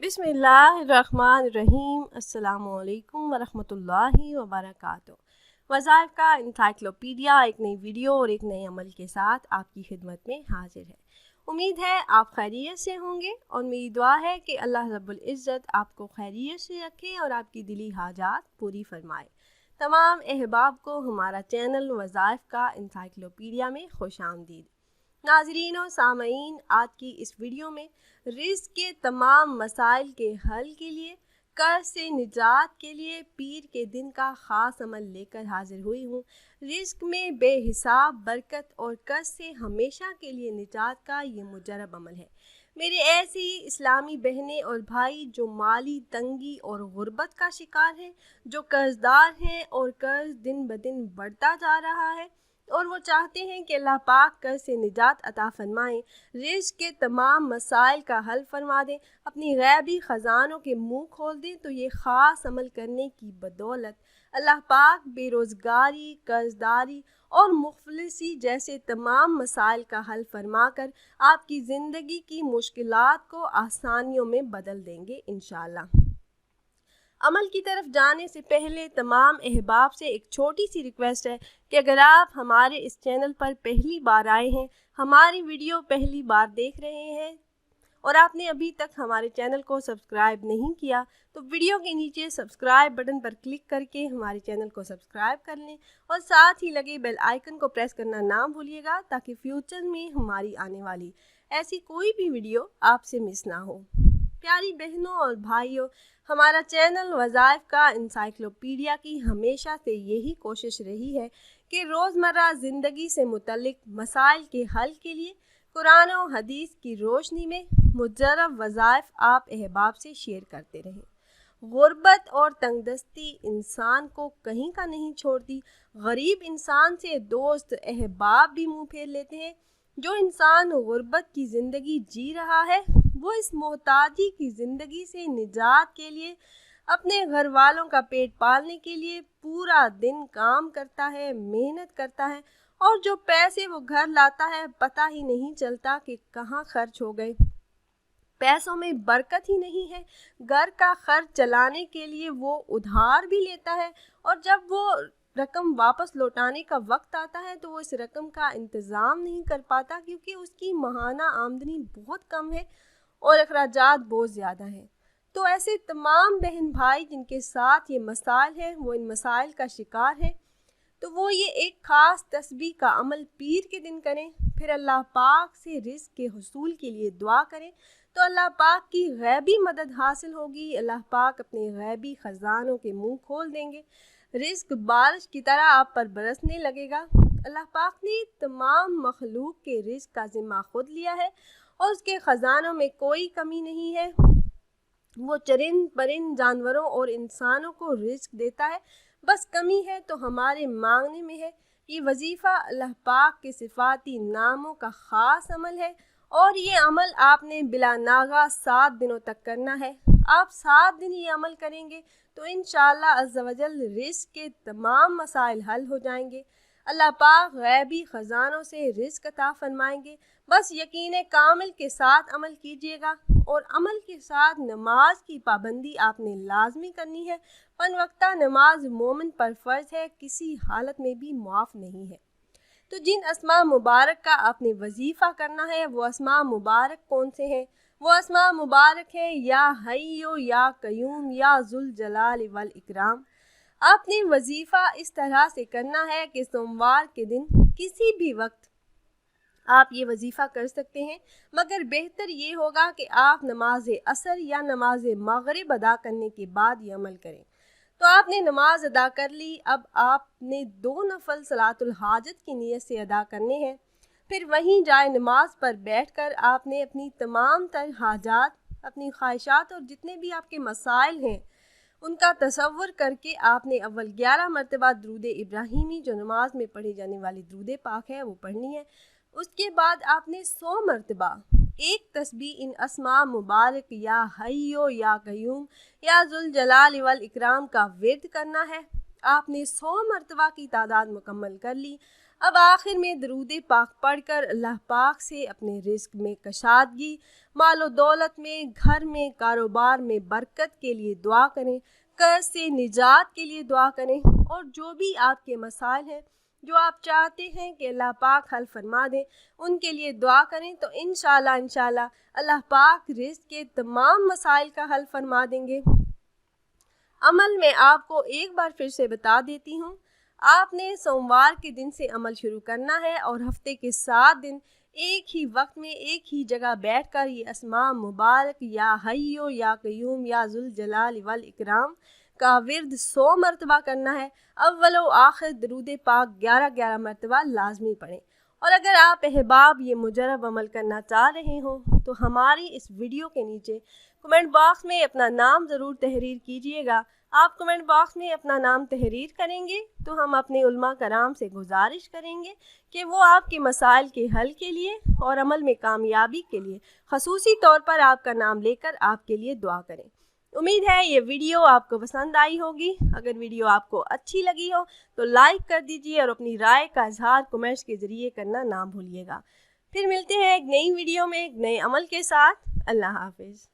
بسم اللہ الرحمن الرحیم۔ السلام علیکم ورحمۃ اللہ وبرکاتہ۔ وظائف کا انسائکلوپیڈیا ایک نئی ویڈیو اور ایک نئے عمل کے ساتھ آپ کی خدمت میں حاضر ہے۔ امید ہے آپ خیریت سے ہوں گے اور میری دعا ہے کہ اللہ رب العزت آپ کو خیریت سے رکھے اور آپ کی دلی حاجات پوری فرمائے۔ تمام احباب کو ہمارا چینل وظائف کا انسائکلوپیڈیا میں خوش آمدید۔ ناظرین و سامعین، آج کی اس ویڈیو میں رزق کے تمام مسائل کے حل کے لیے، قرض سے نجات کے لیے پیر کے دن کا خاص عمل لے کر حاضر ہوئی ہوں۔ رزق میں بے حساب برکت اور قرض سے ہمیشہ کے لیے نجات کا یہ مجرب عمل ہے۔ میرے ایسی اسلامی بہنیں اور بھائی جو مالی تنگی اور غربت کا شکار ہیں، جو قرض دار ہیں اور قرض دن بدن بڑھتا جا رہا ہے اور وہ چاہتے ہیں کہ اللہ پاک قرض سے نجات عطا فرمائیں، رزق کے تمام مسائل کا حل فرما دیں، اپنی غیبی خزانوں کے منہ کھول دیں، تو یہ خاص عمل کرنے کی بدولت اللہ پاک بے روزگاری، قرض داری اور مفلسی جیسے تمام مسائل کا حل فرما کر آپ کی زندگی کی مشکلات کو آسانیوں میں بدل دیں گے انشاءاللہ۔ عمل کی طرف جانے سے پہلے تمام احباب سے ایک چھوٹی سی ریکویسٹ ہے کہ اگر آپ ہمارے اس چینل پر پہلی بار آئے ہیں، ہماری ویڈیو پہلی بار دیکھ رہے ہیں اور آپ نے ابھی تک ہمارے چینل کو سبسکرائب نہیں کیا، تو ویڈیو کے نیچے سبسکرائب بٹن پر کلک کر کے ہمارے چینل کو سبسکرائب کر لیں اور ساتھ ہی لگے بیل آئیکن کو پریس کرنا نہ بھولیے گا تاکہ فیوچر میں ہماری آنے والی ایسی کوئی بھی ویڈیو آپ سے مس نہ ہو۔ پیاری بہنوں اور بھائیوں، ہمارا چینل وظائف کا انسائکلوپیڈیا کی ہمیشہ سے یہی کوشش رہی ہے کہ روزمرہ زندگی سے متعلق مسائل کے حل کے لیے قرآن و حدیث کی روشنی میں مجرب وظائف آپ احباب سے شیئر کرتے رہیں۔ غربت اور تنگ دستی انسان کو کہیں کا نہیں چھوڑتی۔ غریب انسان سے دوست احباب بھی منہ پھیر لیتے ہیں۔ جو انسان غربت کی زندگی جی رہا ہے، وہ اس محتاجی کی زندگی سے نجات کے لیے، اپنے گھر والوں کا پیٹ پالنے کے لیے پورا دن کام کرتا ہے، محنت کرتا ہے، اور جو پیسے وہ گھر لاتا ہے پتہ ہی نہیں چلتا کہ کہاں خرچ ہو گئے۔ پیسوں میں برکت ہی نہیں ہے۔ گھر کا خرچ چلانے کے لیے وہ ادھار بھی لیتا ہے اور جب وہ رقم واپس لوٹانے کا وقت آتا ہے تو وہ اس رقم کا انتظام نہیں کر پاتا کیونکہ اس کی ماہانہ آمدنی بہت کم ہے اور اخراجات بہت زیادہ ہیں۔ تو ایسے تمام بہن بھائی جن کے ساتھ یہ مسائل ہیں، وہ ان مسائل کا شکار ہیں، تو وہ یہ ایک خاص تسبیح کا عمل پیر کے دن کریں، پھر اللہ پاک سے رزق کے حصول کے لیے دعا کریں تو اللہ پاک کی غیبی مدد حاصل ہوگی۔ اللہ پاک اپنے غیبی خزانوں کے منہ کھول دیں گے، رزق بارش کی طرح آپ پر برسنے لگے گا۔ اللہ پاک نے تمام مخلوق کے رزق کا ذمہ خود لیا ہے اور اس کے خزانوں میں کوئی کمی نہیں ہے۔ وہ چرند پرند جانوروں اور انسانوں کو رزق دیتا ہے، بس کمی ہے تو ہمارے مانگنے میں ہے۔ یہ وظیفہ اللہ پاک کے صفاتی ناموں کا خاص عمل ہے اور یہ عمل آپ نے بلا ناغہ 7 دنوں تک کرنا ہے۔ آپ 7 دن یہ عمل کریں گے تو انشاءاللہ عز و جل رزق کے تمام مسائل حل ہو جائیں گے۔ اللہ پاک غیبی خزانوں سے رزق عطا فرمائیں گے۔ بس یقین کامل کے ساتھ عمل کیجیے گا اور عمل کے ساتھ نماز کی پابندی آپ نے لازمی کرنی ہے۔ 5 وقتہ نماز مومن پر فرض ہے، کسی حالت میں بھی معاف نہیں ہے۔ تو جن اسماء مبارک کا آپ نے وظیفہ کرنا ہے، وہ اسماء مبارک کون سے ہیں؟ وہ اسماء مبارک ہیں یا حیو یا قیوم یا ذوالجلال والاکرام۔ آپ نے وظیفہ اس طرح سے کرنا ہے کہ سوموار کے دن کسی بھی وقت آپ یہ وظیفہ کر سکتے ہیں، مگر بہتر یہ ہوگا کہ آپ نماز عصر یا نماز مغرب ادا کرنے کے بعد یہ عمل کریں۔ تو آپ نے نماز ادا کر لی، اب آپ نے 2 نفل صلاۃ الحاجت کی نیت سے ادا کرنے ہیں۔ پھر وہیں جائے نماز پر بیٹھ کر آپ نے اپنی تمام تر حاجات، اپنی خواہشات اور جتنے بھی آپ کے مسائل ہیں ان کا تصور کر کے آپ نے اول 11 مرتبہ درود ابراہیمی جو نماز میں پڑھی جانے والی درود پاک ہے وہ پڑھنی ہے۔ اس کے بعد آپ نے 100 مرتبہ ایک تسبیح ان اسماء مبارک یا حیو یا قیوم یا ذوالجلال والاکرام کا ورد کرنا ہے۔ آپ نے 100 مرتبہ کی تعداد مکمل کر لی۔ اب آخر میں درود پاک پڑھ کر اللہ پاک سے اپنے رزق میں کشادگی، مال و دولت میں، گھر میں، کاروبار میں برکت کے لیے دعا کریں، قرض سے نجات کے لیے دعا کریں، اور جو بھی آپ کے مسائل ہیں جو آپ چاہتے ہیں کہ اللہ پاک حل فرما دیں ان کے لیے دعا کریں، تو انشاءاللہ اللہ پاک رزق کے تمام مسائل کا حل فرما دیں گے۔ عمل میں آپ کو ایک بار پھر سے بتا دیتی ہوں، آپ نے سوموار کے دن سے عمل شروع کرنا ہے اور ہفتے کے 7 دن ایک ہی وقت میں ایک ہی جگہ بیٹھ کر یہ اسماء مبارک یا حیو یا قیوم یا ذوالجلال والاکرام کا ورد 100 مرتبہ کرنا ہے۔ اول و آخر درود پاک 11 مرتبہ لازمی پڑھیں۔ اور اگر آپ احباب یہ مجرب عمل کرنا چاہ رہے ہوں تو ہماری اس ویڈیو کے نیچے کمنٹ باکس میں اپنا نام ضرور تحریر کیجئے گا۔ آپ کمنٹ باکس میں اپنا نام تحریر کریں گے تو ہم اپنے علماء کرام سے گزارش کریں گے کہ وہ آپ کے مسائل کے حل کے لیے اور عمل میں کامیابی کے لیے خصوصی طور پر آپ کا نام لے کر آپ کے لیے دعا کریں۔ امید ہے یہ ویڈیو آپ کو پسند آئی ہوگی۔ اگر ویڈیو آپ کو اچھی لگی ہو تو لائک کر دیجئے اور اپنی رائے کا اظہار کمنٹس کے ذریعے کرنا نہ بھولیے گا۔ پھر ملتے ہیں ایک نئی ویڈیو میں ایک نئے عمل کے ساتھ۔ اللہ حافظ۔